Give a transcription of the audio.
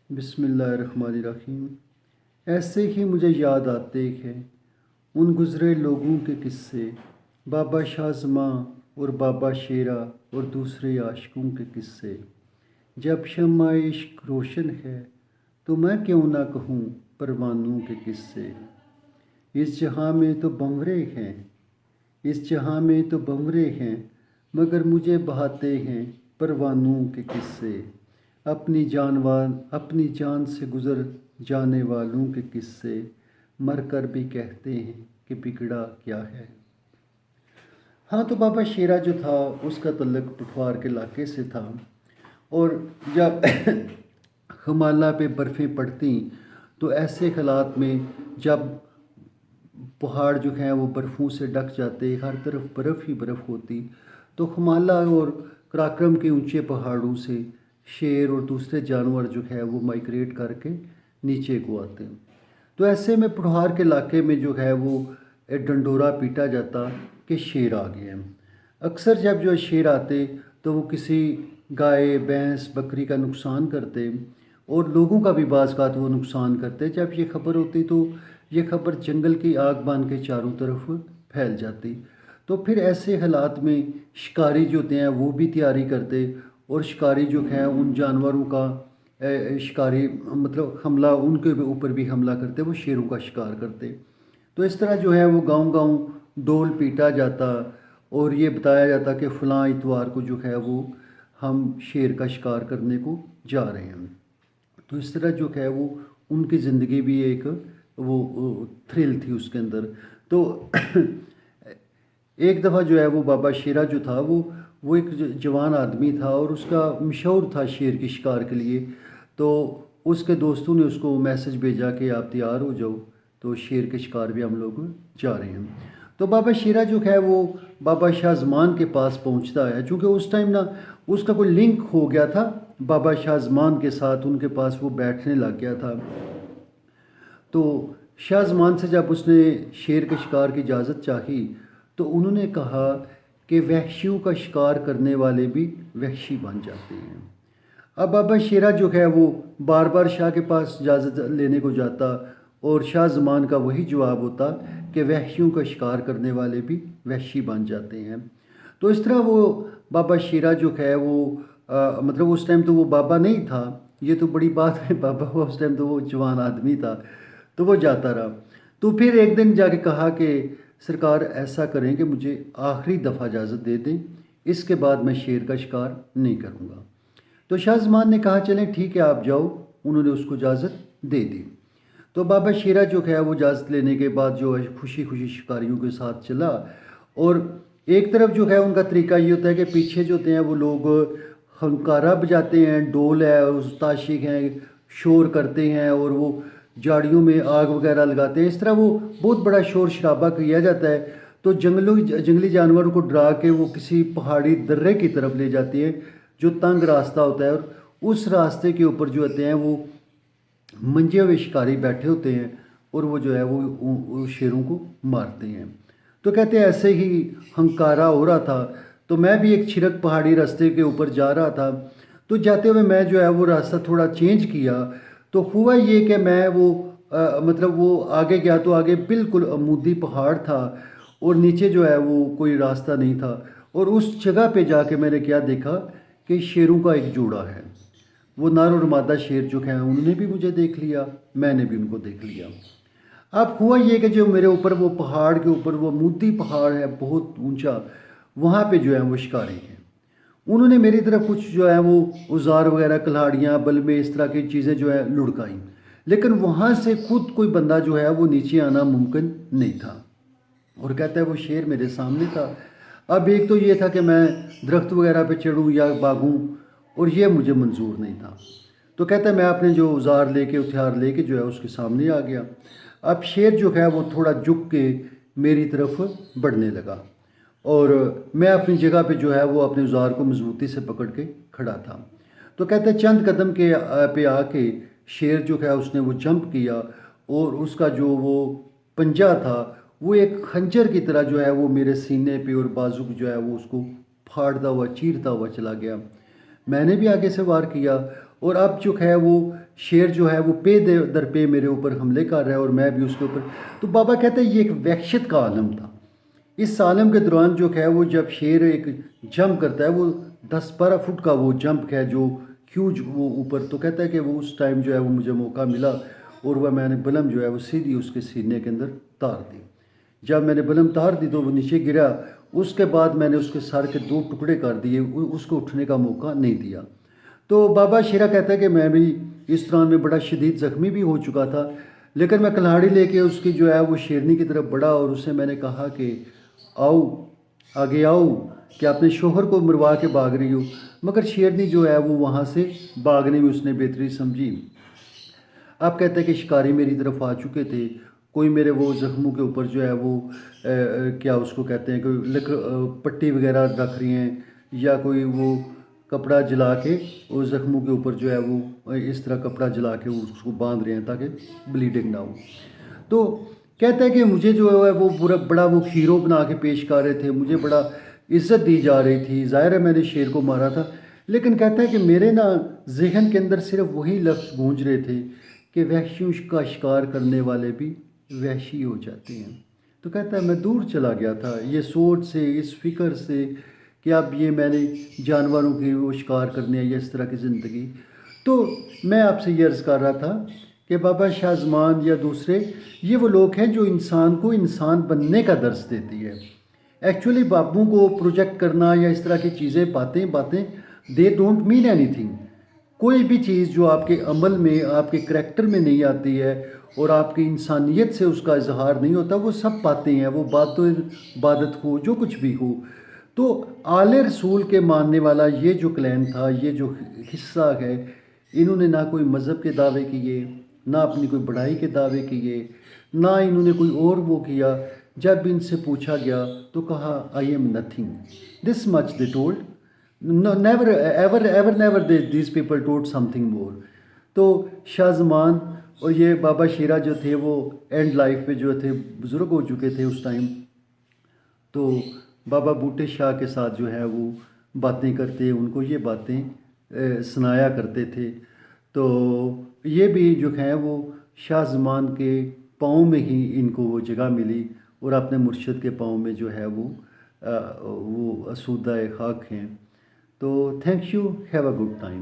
بسم اللہ الرحمن الرحیم۔ ایسے ہی مجھے یاد آتے ہیں ان گزرے لوگوں کے قصے، بابا شاہ زماں اور بابا شیرا اور دوسرے عاشقوں کے قصے۔ جب شمع عشق روشن ہے تو میں کیوں نہ کہوں پروانوں کے قصے۔ اس جہاں میں تو بنورے ہیں، اس جہاں میں تو بنورے ہیں، مگر مجھے بہاتے ہیں پروانوں کے قصے۔ اپنی جان سے گزر جانے والوں کے قصے، مر کر بھی کہتے ہیں کہ بگڑا کیا ہے۔ ہاں، تو بابا شیرا جو تھا اس کا تعلق پٹھوار کے علاقے سے تھا، اور جب ہمالیہ پہ برفیں پڑتی تو ایسے حالات میں جب پہاڑ جو ہیں وہ برفوں سے ڈک جاتے، ہر طرف برف ہی برف ہوتی، تو ہمالیہ اور قراقرم کے اونچے پہاڑوں سے شیر اور دوسرے جانور جو ہے وہ مائگریٹ کر کے نیچے کو آتے ہیں۔ تو ایسے میں پٹھوار کے علاقے میں جو ہے وہ ڈنڈورا پیٹا جاتا کہ شیر آ گئے ہیں۔ اکثر جب جو شیر آتے تو وہ کسی گائے، بھینس، بکری کا نقصان کرتے، اور لوگوں کا بھی بعض اوقات وہ نقصان کرتے۔ جب یہ خبر ہوتی تو یہ خبر جنگل کی آگ بن کے چاروں طرف پھیل جاتی۔ تو پھر ایسے حالات میں شکاری جو ہوتے ہیں وہ بھی تیاری کرتے، اور شکاری جو ہیں ان جانوروں کا شکاری مطلب حملہ، ان کے اوپر بھی حملہ کرتے، وہ شیروں کا شکار کرتے۔ تو اس طرح جو ہے وہ گاؤں گاؤں ڈول پیٹا جاتا، اور یہ بتایا جاتا کہ فلاں اتوار کو جو ہے وہ ہم شیر کا شکار کرنے کو جا رہے ہیں۔ تو اس طرح جو ہے وہ ان کی زندگی بھی ایک وہ تھرل تھی اس کے اندر۔ تو ایک دفعہ جو ہے وہ بابا شیرا جو تھا وہ ایک جوان آدمی تھا، اور اس کا مشہور تھا شیر کی شکار کے لیے۔ تو اس کے دوستوں نے اس کو میسج بھیجا کہ آپ تیار ہو جاؤ، تو شیر کے شکار بھی ہم لوگ جا رہے ہیں۔ تو بابا شیرا جو ہے وہ بابا شاہ زمان کے پاس پہنچتا ہے، چونکہ اس ٹائم نا اس کا کوئی لنک ہو گیا تھا بابا شاہ زمان کے ساتھ، ان کے پاس وہ بیٹھنے لگ گیا تھا۔ تو شاہ زمان سے جب اس نے شیر کے شکار کی اجازت چاہی تو انہوں نے کہا کہ وحشیوں کا شکار کرنے والے بھی وحشی بن جاتے ہیں۔ اب بابا شیرا جو ہے وہ بار بار شاہ کے پاس اجازت لینے کو جاتا، اور شاہ زمان کا وہی جواب ہوتا کہ وحشیوں کا شکار کرنے والے بھی وحشی بن جاتے ہیں۔ تو اس طرح وہ بابا شیرا جو ہے وہ مطلب اس ٹائم تو وہ بابا نہیں تھا، یہ تو بڑی بات ہے، بابا ہوا اس ٹائم تو وہ جوان آدمی تھا، تو وہ جاتا رہا۔ تو پھر ایک دن جا کے کہا کہ سرکار ایسا کریں کہ مجھے آخری دفعہ اجازت دے دیں، اس کے بعد میں شیر کا شکار نہیں کروں گا۔ تو شاہ زمان نے کہا چلیں ٹھیک ہے آپ جاؤ، انہوں نے اس کو اجازت دے دی۔ تو بابا شیرا جو ہے وہ اجازت لینے کے بعد جو ہے خوشی خوشی شکاریوں کے ساتھ چلا، اور ایک طرف جو ہے ان کا طریقہ یہ ہوتا ہے کہ پیچھے جو ہوتے ہیں وہ لوگ خنکارہ بجاتے ہیں، ڈول ہے اور تاشی ہیں، شور کرتے ہیں، اور وہ جاڑیوں میں آگ وغیرہ لگاتے ہیں۔ اس طرح وہ بہت بڑا شور شرابہ کیا جاتا ہے۔ تو جنگلی جانوروں کو ڈرا کے وہ کسی پہاڑی درے کی طرف لے جاتی ہے جو تنگ راستہ ہوتا ہے، اور اس راستے کے اوپر جو ہوتے ہیں وہ منجے ہوئے شکاری بیٹھے ہوتے ہیں، اور وہ جو ہے وہ شیروں کو مارتے ہیں۔ تو کہتے ہیں ایسے ہی ہنکارہ ہو رہا تھا، تو میں بھی ایک چھرک پہاڑی راستے کے اوپر جا رہا تھا، تو جاتے ہوئے میں جو ہے وہ راستہ تھوڑا چینج کیا، تو ہوا یہ کہ میں مطلب وہ آگے گیا تو آگے بالکل عمودی پہاڑ تھا، اور نیچے جو ہے وہ کوئی راستہ نہیں تھا، اور اس جگہ پہ جا کے میں نے کیا دیکھا کہ شیروں کا ایک جوڑا ہے۔ وہ نر اور مادہ شیر جو ہیں انہوں نے بھی مجھے دیکھ لیا، میں نے بھی ان کو دیکھ لیا۔ اب ہوا یہ کہ جو میرے اوپر وہ پہاڑ کے اوپر وہ عمودی پہاڑ ہے بہت اونچا، وہاں پہ جو ہے وہ شکاری ہیں۔ انہوں نے میری طرف کچھ جو ہے وہ اوزار وغیرہ، کلہاڑیاں، بلبے، اس طرح کی چیزیں جو ہے لڑکائیں، لیکن وہاں سے خود کوئی بندہ جو ہے وہ نیچے آنا ممکن نہیں تھا، اور کہتا ہے وہ شیر میرے سامنے تھا۔ اب ایک تو یہ تھا کہ میں درخت وغیرہ پہ چڑھوں یا بھاگوں، اور یہ مجھے منظور نہیں تھا۔ تو کہتا ہے میں اپنے جو اوزار لے کے، ہتھیار لے کے جو ہے اس کے سامنے آ گیا۔ اب شیر جو ہے وہ تھوڑا جھک کے میری طرف بڑھنے لگا، اور میں اپنی جگہ پہ جو ہے وہ اپنے اوزار کو مضبوطی سے پکڑ کے کھڑا تھا۔ تو کہتے ہیں چند قدم کے پہ آ کے شیر جو ہے اس نے وہ جمپ کیا، اور اس کا جو وہ پنجہ تھا وہ ایک خنجر کی طرح جو ہے وہ میرے سینے پہ اور بازو پہ جو ہے وہ اس کو پھاڑتا ہوا، چیرتا ہوا چلا گیا۔ میں نے بھی آگے سے وار کیا، اور اب جو ہے وہ شیر جو ہے وہ پے در پے میرے اوپر حملے کر رہا ہے اور میں بھی اس کے اوپر. تو بابا کہتے ہیں یہ ایک وحشت کا عالم تھا. اس عالم کے دوران جو ہے وہ جب شیر ایک جمپ کرتا ہے وہ 10-12 فٹ کا وہ جمپ ہے جو ہیوج وہ اوپر. تو کہتا ہے کہ وہ اس ٹائم جو ہے وہ مجھے موقع ملا اور وہ میں نے بلم جو ہے وہ سیدھی اس کے سینے کے اندر تار دی. جب میں نے بلم تار دی تو وہ نیچے گرا. اس کے بعد میں نے اس کے سر کے 2 ٹکڑے کر دیے, اس کو اٹھنے کا موقع نہیں دیا. تو بابا شیرہ کہتا ہے کہ میں بھی اس دوران میں بڑا شدید زخمی بھی ہو چکا تھا, لیکن میں کلہاڑی لے کے اس کی جو ہے وہ شیرنی کی طرف بڑھا اور اسے میں نے کہا کہ آؤ آگے آؤ, کہ اپنے شوہر کو مروا کے بھاگ رہی ہو. مگر شیرنی جو ہے وہ وہاں سے بھاگنے میں اس نے بہتری سمجھی. آپ کہتے ہیں کہ شکاری میری طرف آ چکے تھے, کوئی میرے وہ زخموں کے اوپر جو ہے وہ کیا اس کو کہتے ہیں کوئی پٹی وغیرہ رکھ رہی ہیں, یا کوئی وہ کپڑا جلا کے اس زخموں کے اوپر جو ہے وہ اس طرح کپڑا جلا کے اس کو باندھ رہے ہیں تاکہ بلیڈنگ نہ ہو. تو کہتا ہے کہ مجھے جو ہے وہ بڑا وہ ہیرو بنا کے پیش کر رہے تھے, مجھے بڑا عزت دی جا رہی تھی. ظاہر ہے میں نے شیر کو مارا تھا, لیکن کہتا ہے کہ میرے نا ذہن کے اندر صرف وہی لفظ گونج رہے تھے کہ وحشیوں کا شکار کرنے والے بھی وحشی ہو جاتے ہیں. تو کہتا ہے میں دور چلا گیا تھا یہ سوچ سے, اس فکر سے کہ اب یہ میں نے جانوروں کی وہ شکار کرنے یا اس طرح کی زندگی. تو میں آپ سے یہ عرض کر رہا تھا کہ بابا شاہ زمان یا دوسرے یہ وہ لوگ ہیں جو انسان کو انسان بننے کا درس دیتی ہے. ایکچولی بابوں کو پروجیکٹ کرنا یا اس طرح کی چیزیں باتیں they don't mean any thing. کوئی بھی چیز جو آپ کے عمل میں آپ کے کریکٹر میں نہیں آتی ہے اور آپ کی انسانیت سے اس کا اظہار نہیں ہوتا, وہ سب باتیں ہیں, وہ عبادت ہو جو کچھ بھی ہو. تو آل رسول کے ماننے والا یہ جو کلین تھا, یہ جو حصہ ہے, انہوں نے نہ کوئی مذہب کے دعوے کیے, نہ اپنی کوئی بڑائی کے دعوے کیے, نہ انہوں نے کوئی اور وہ کیا. جب ان سے پوچھا گیا تو کہا I am nothing, this much they told. Never ever never these people told some thing more. تو شاہ زمان اور یہ بابا شیرہ جو تھے وہ اینڈ لائف پہ جو تھے بزرگ ہو چکے تھے اس ٹائم. تو بابا بوٹے شاہ کے ساتھ جو ہے وہ باتیں کرتے, ان کو یہ باتیں سنایا کرتے تھے. تو یہ بھی جو ہیں وہ شاہ زمان کے پاؤں میں ہی ان کو وہ جگہ ملی اور اپنے مرشد کے پاؤں میں جو ہے وہ اسودہ خاک ہیں. تو thank you, have a good time.